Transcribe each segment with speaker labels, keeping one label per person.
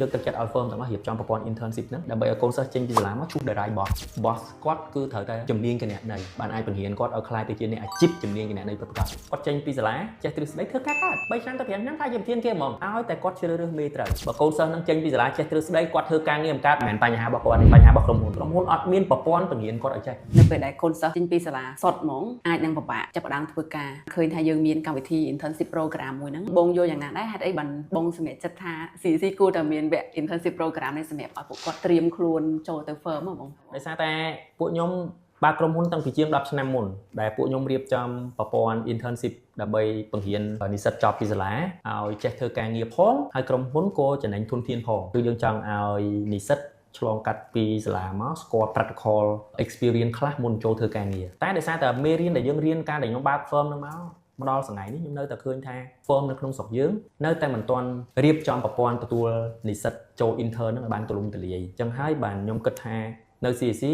Speaker 1: លើកទឹកចិត្តឲ្យ firm ទាំងអស់រៀបចំប្រព័ន្ធ internship ហ្នឹងដើម្បីឲ្យកូនសិស្សចេញពីសាលាមកជួប direct boss គាត់គឺត្រូវតែជំនាញគណនេយ្យបានអាចបង្រៀនគាត់ឲ្យខ្លាយទៅជាអ្នកអាជីពជំនាញគណនេយ្យពិតប្រាកដគាត់ចេញពីសាលាចេះទ្រឹស្ដីធ្វើការកើត3ឆ្នាំទៅ5ឆ្នាំថាជាប្រធានគេហ្មងឲ្យតែគាត់ជ្រើសរើសមេត្រូវបើកូនសិស្សនឹងចេញពីសាលាចេះទ្រឹស្ដីគាត់ធ្វើការងារមិនកើតមិនមែនបញ្ហារបស់គាត់ទេបញ្ហារបស់ក្រុមហ៊ុនអត់មានប្រព័ន្ធបង្រៀនគាត់ឲ្យចេះ
Speaker 2: នៅពេលដែលកូនសិស្សចេញពីសាលាសុទ្ធហ្មងអាចនឹងពិបាកចាប់ផ្ដើមធ្វើការឃើញថាយើងមានកម្មវិធី internship program មួយហ្នឹងបងយល់យ៉ាងណាដែរហេតុអីបានបងសម្រេចចិត្តថា CC គួរតែមានវគ្គ internship program នេះសម្រាប់ឲ្យពួកគាត់ត្រៀមខ្លួនចូលទៅ firm ហ្មង
Speaker 1: ដោយសារតែពួកខ្ញុំបើក្រុមហ៊ុនតាំងពីជាង10ឆ្នាំមុនដែលពួកខ្ញុំរៀបចំប្រព័ន្ធ internship ដើម្បីបង្រៀននិស្សិតចប់ពីសាលាឲ្យចេះធ្វើការងារផងហើយក្រុមហ៊ុនក៏ចំណេញធនធានផងគឺយើងចង់ឲ្យនិស្សិតឆ្លងកាត់ពីសាលាមកស្គាល់ practical experience ខ្លះមុនចូលធ្វើការងារតែដោយសារតែមេរៀនដែលយើងរៀនការដែលខ្ញុំបើក firm ហ្នឹងមកដល់ថ្ងៃនេះខ្ញុំនៅតែឃើញថា firm នៅក្នុងស្រុកយើងនៅតែមិនទាន់រៀបចំប្រព័ន្ធទទួលនិស្សិតចូល intern ហ្នឹងឲ្យបានទូលំទូលាយអញ្ចឹងហើយបានខ្ញុំគិតថានៅ CSC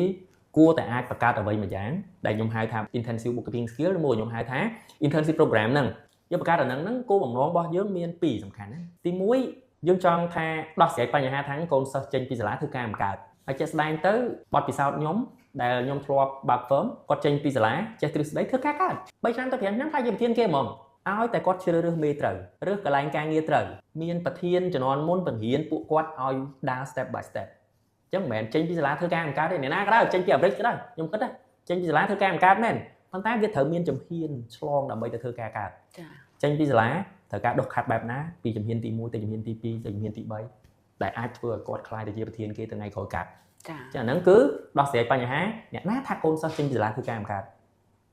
Speaker 1: គួរតែអាចបង្កើតអ្វីមួយយ៉ាងដែលខ្ញុំហៅថា intensive bookkeeping skill ឬមួយខ្ញុំហៅថា internship program ហ្នឹងយើងបង្កើតអាហ្នឹងគោលបំណងរបស់យើងមាន2សំខាន់ណាទី1យើងចង់ថាដោះស្រាយបញ្ហាថាកូនសិស្សចេញពីសាលាធ្វើការមិនកើតហើយចេះស្ដែងទៅបទពិសោធន៍ខ្ញុំដែលខ្ញុំធ្លាប់បើក firm គាត់ចេញពីសាលាចេះទ្រឹស្ដីធ្វើការកើត3ឆ្នាំទៅ5ឆ្នាំថាជាប្រធានគេហ្មងឲ្យតែគាត់ជ្រើសរើសមេត្រូវរើសកន្លែងការងារត្រូវមានប្រធានជំនាន់មុនបង្រៀនពួកគាត់ឲ្យដើរ step by step អញ្ចឹងមិនមែនចេញពីសាលាធ្វើការមិនកើតទេអ្នកណាក៏ដោយចេញពីអាមេរិកក៏ដោយខ្ញុំគិតថាចេញពីសាលាធ្វើការមិនកើតមែនប៉ុន្តែវាត្រូវមានជំហានឆ្លងដើម្បីទៅធ្វើការកើតចាចេញពីសាលាត្រូវការដុសខាត់បែបណាពីជំហានទី1ទៅជំហានទី2ទៅជំហានទី3ដែលអាចធ្វើឲ្យគាត់ខ្លាយទៅជាប្រធានគេទៅថ្ងៃក្រោយកើតចាអាហ្នឹងគឺដោះស្រាយបញ្ហាអ្នកណាថាកូនសិស្សចេញពីសាលាធ្វើការមិនកើត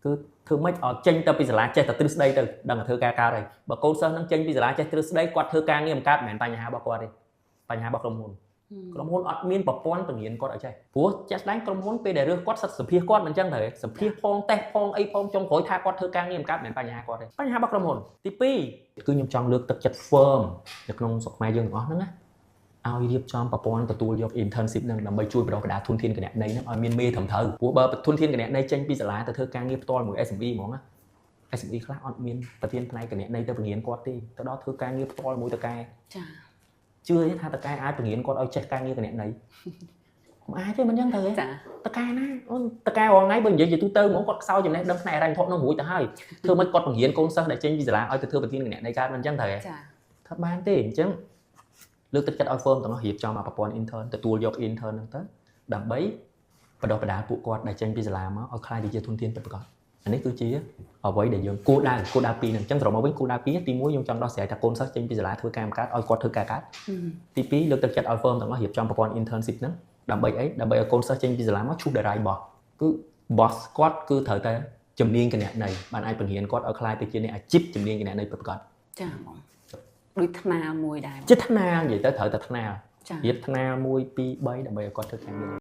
Speaker 1: គឺធ្វើម៉េចឲ្យចេញទៅពីសាលាចេះតែទ្រឹស្ដីទៅដឹងតែធ្វើការកើតហើយបើកូនសិស្សនឹងចេញពីសាលាចេះទ្រឹស្ដីគាត់ធ្វើការងារមិនកើតមិនមែនបញ្ហារបស់គាត់ទេបញ្ហារបស់ក្រុមហ៊ុនអត់មានប្រព័ន្ធបង្រៀនគាត់ឲ្យចេះព្រោះជាក់ស្ដែងក្រុមហ៊ុនពេលដែលរើសគាត់សិតសម្ភាសគាត់មិនអញ្ចឹងទេសម្ភាសផងតេស្តផងអីផងចុងក្រោយថាគាត់ធ្វើការងារមិនកើតមិនមែនបញ្ហាគាត់ទេបញ្ហារបស់ក្រុមហ៊ុនទី2គឺខ្ញុំចង់លើកទឹកចិត្ត firm នៅក្នុងស្រុកខ្មែរយើងទាំងអស់ហ្នឹងណាឲ្យរៀបចំប្រព័ន្ធទទួលយក internship ហ្នឹងដើម្បីជួយបណ្ដុះបណ្ដាលធនធានគណនេយ្យហ្នឹងឲ្យមានមេត្រឹមត្រូវព្រោះបើធនធានគណនេយ្យចេញពីសាលាទៅធ្វើការងារផ្ទាល់មួយ SME ហ្មងណា SME ខ្លះអត់មានប្រធានផ្នែកគណនេយ្យទៅបង្រៀនគាត់ទេទៅដល់ធ្វើការងារផ្ទាល់មួយតកែចាជឿថាតកែអាចបង្រៀនគាត់ឲ្យចេះការងារគណនេយ្យមិនអាចទេមិនអញ្ចឹងទៅទេតកែណាអូនតកែរាល់ថ្ងៃបើនិយាយជាទូទៅហ្មងគាត់ខ្សោយចំណេះដឹងផ្នែកហិរញ្ញវត្ថុនឹងរួចទៅហើយធ្វើមិនគាត់បង្រៀនកូនសិស្សដែលចេញពីសាលាឲ្យទៅធ្វើប្រធានគណនេយ្យកើតមិនអញ្ចឹងទៅទេថាបានទេអញ្ចឹងលើកទឹកចិត្តឲ្យ firm ទាំងអស់រៀបចំប្រព័ន្ធ intern ទទួលយក intern ហ្នឹងទៅដើម្បីបណ្ដុះបណ្ដាលពួកគាត់ដែលចេញពីសាលាមកឲ្យខ្លាយទៅជាធនធានពិតប្រាកដអានេះគឺជាអ្វីដែលយើងគោលដៅ2ហ្នឹងអញ្ចឹងត្រឡប់មកវិញគោលដៅ2ទី1ខ្ញុំចង់ដោះស្រាយថាកូនសិស្សចេញពីសាលាធ្វើការមិនកើតឲ្យគាត់ធ្វើការកើតទី2លើកទឹកចិត្តឲ្យ firm ទាំងអស់រៀបចំប្រព័ន្ធ internship ហ្នឹងដើម្បីអីដើម្បីឲ្យកូនសិស្សចេញពីសាលាមកជួប direct boss គឺ boss គាត់គឺត្រូវតែជំនាញគណនេយ្យបានអាចបង្រៀនគាត់ឲ្យខ្លាយទៅជាអ្នកអាជីពជំនាញគណនេយ្យពិតប្រាកដ
Speaker 2: ចាបងដូចថ្នាលមួយដែរ
Speaker 1: ជាថ្នាលនិយាយទៅត្រូវតែថ្នាលរៀបថ្នាល1 2 3ដើម្បីឲ្យគាត់ធ្វើការងារ